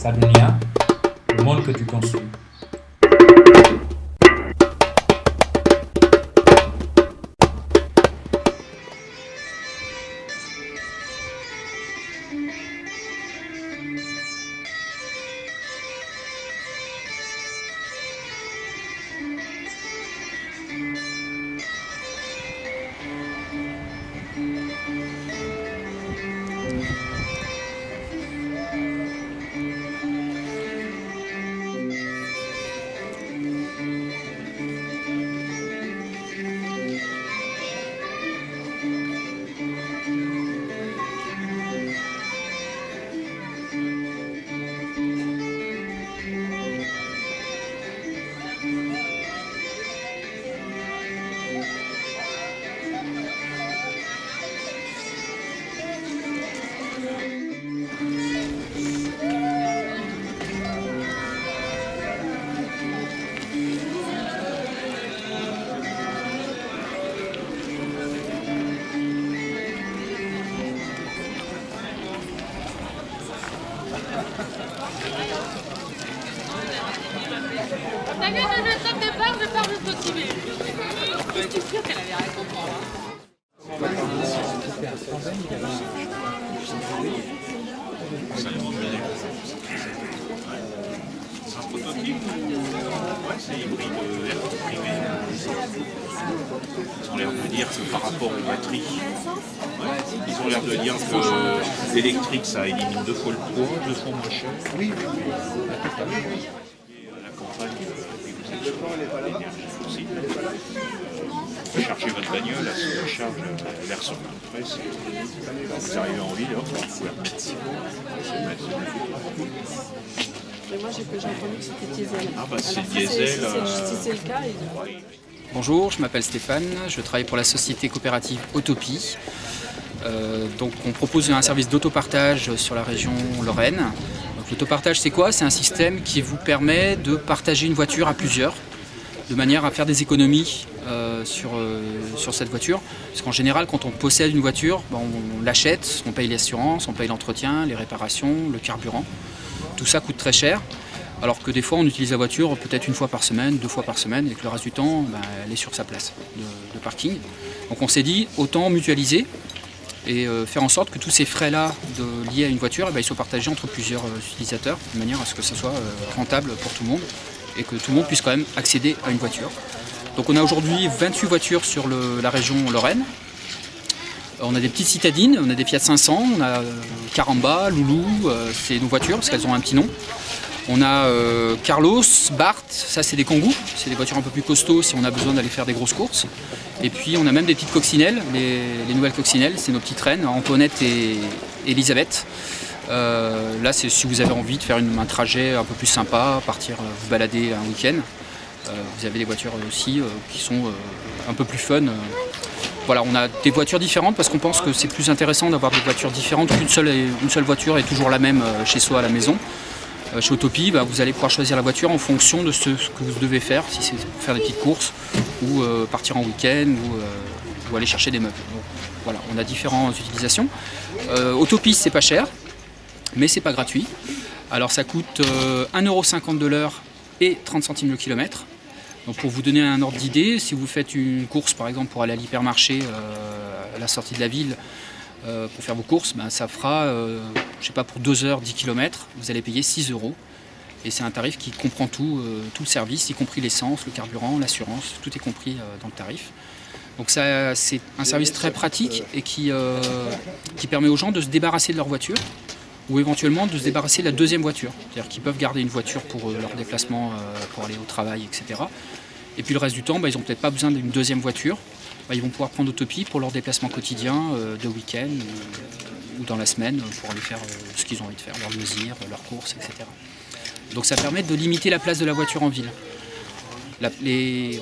Sadunia, le monde que tu construis. T'as gagné le top départ, je pars juste aussi vite. Je suis sûre qu'elle allait rien comprendre. C'est un prototype. Ouais, c'est hybride privé. Ils ont l'air de dire que par rapport aux batteries, ils ont l'air de dire que l'électrique ça élimine 2 fois le poids, 2 fois moins cher. Oui. Et à la campagne, vous êtes sur l'énergie fossile. Vous chargez votre bagnole, la charge, l'air sort tout près. Vous arrivez en ville, hop, vous pouvez remettre. Mais moi j'ai entendu que c'était diesel. Ah bah c'est diesel. Si c'est le cas, Bonjour, je m'appelle Stéphane, je travaille pour la société coopérative Autopie. Donc on propose un service d'autopartage sur la région Lorraine. L'autopartage c'est quoi? C'est un système qui vous permet de partager une voiture à plusieurs, de manière à faire des économies sur cette voiture. Parce qu'en général quand on possède une voiture, on l'achète, on paye l'assurance, on paye l'entretien, les réparations, le carburant. Tout ça coûte très cher. Alors que des fois, on utilise la voiture peut-être 1 fois par semaine, 2 fois par semaine, et que le reste du temps, elle est sur sa place de parking. Donc on s'est dit, autant mutualiser et faire en sorte que tous ces frais-là liés à une voiture, ils soient partagés entre plusieurs utilisateurs, de manière à ce que ça soit rentable pour tout le monde, et que tout le monde puisse quand même accéder à une voiture. Donc on a aujourd'hui 28 voitures sur la région Lorraine. On a des petites citadines, on a des Fiat 500, on a Caramba, Loulou, c'est nos voitures parce qu'elles ont un petit nom. On a Carlos, Bart, ça c'est des Kangoo, c'est des voitures un peu plus costauds si on a besoin d'aller faire des grosses courses. Et puis on a même des petites coccinelles, les nouvelles coccinelles, c'est nos petites reines, Antoinette et Elisabeth. Là c'est si vous avez envie de faire un trajet un peu plus sympa, partir vous balader un week-end. Vous avez des voitures aussi qui sont un peu plus fun. Voilà, on a des voitures différentes parce qu'on pense que c'est plus intéressant d'avoir des voitures différentes qu'une seule voiture est toujours la même chez soi à la maison. Chez Autopie, vous allez pouvoir choisir la voiture en fonction de ce que vous devez faire, si c'est faire des petites courses ou partir en week-end ou aller chercher des meubles. Donc, voilà, on a différentes utilisations. Autopie, c'est pas cher, mais c'est pas gratuit. Alors ça coûte 1,50 € de l'heure et 30 centimes le kilomètre. Donc pour vous donner un ordre d'idée, si vous faites une course par exemple pour aller à l'hypermarché à la sortie de la ville, pour faire vos courses, ça fera, je sais pas, pour 2 heures 10 km, vous allez payer 6 €. Et c'est un tarif qui comprend tout le service, y compris l'essence, le carburant, l'assurance, tout est compris dans le tarif. Donc ça, c'est un service très pratique et qui permet aux gens de se débarrasser de leur voiture ou éventuellement de se débarrasser de la deuxième voiture. C'est-à-dire qu'ils peuvent garder une voiture pour leur déplacement, pour aller au travail, etc. Et puis le reste du temps, ils n'ont peut-être pas besoin d'une deuxième voiture. Ils vont pouvoir prendre Autopie pour leur déplacement quotidien, de week-end ou dans la semaine pour aller faire ce qu'ils ont envie de faire, leurs loisirs, leurs courses, etc. Donc ça permet de limiter la place de la voiture en ville.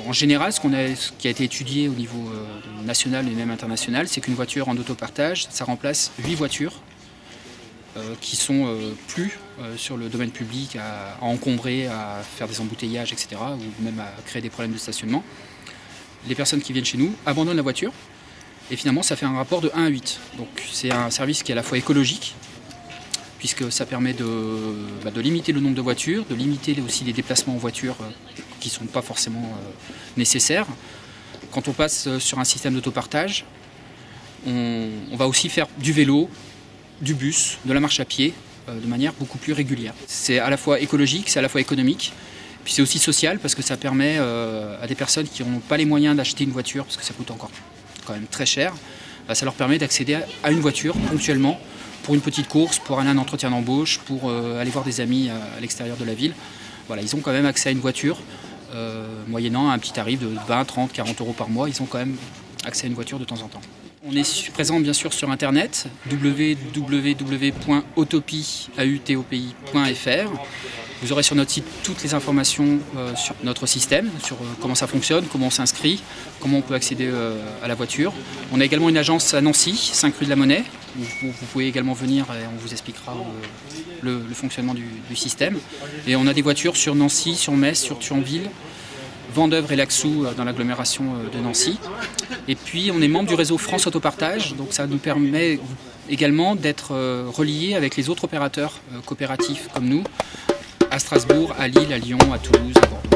En général, ce qui a été étudié au niveau national et même international, c'est qu'une voiture en autopartage, ça remplace 8 voitures qui sont plus sur le domaine public à encombrer, à faire des embouteillages, etc. ou même à créer des problèmes de stationnement. Les personnes qui viennent chez nous abandonnent la voiture et finalement ça fait un rapport de 1 à 8. Donc c'est un service qui est à la fois écologique, puisque ça permet de limiter le nombre de voitures, de limiter aussi les déplacements en voiture qui ne sont pas forcément nécessaires. Quand on passe sur un système d'autopartage, on va aussi faire du vélo, du bus, de la marche à pied de manière beaucoup plus régulière. C'est à la fois écologique, c'est à la fois économique, puis c'est aussi social parce que ça permet à des personnes qui n'ont pas les moyens d'acheter une voiture, parce que ça coûte encore quand même très cher, ça leur permet d'accéder à une voiture ponctuellement pour une petite course, pour aller à un entretien d'embauche, pour aller voir des amis à l'extérieur de la ville. Voilà, ils ont quand même accès à une voiture, moyennant un petit tarif de 20, 30, 40 euros par mois, ils ont quand même accès à une voiture de temps en temps. On est présent bien sûr sur internet, www.autopi.fr. Vous aurez sur notre site toutes les informations sur notre système, sur comment ça fonctionne, comment on s'inscrit, comment on peut accéder à la voiture. On a également une agence à Nancy, 5 rue de la Monnaie, où vous pouvez également venir et on vous expliquera le fonctionnement du système. Et on a des voitures sur Nancy, sur Metz, sur Thionville, Vendeuvre et Laxou dans l'agglomération de Nancy. Et puis on est membre du réseau France Autopartage, donc ça nous permet également d'être reliés avec les autres opérateurs coopératifs comme nous, à Strasbourg, à Lille, à Lyon, à Toulouse, à Bordeaux.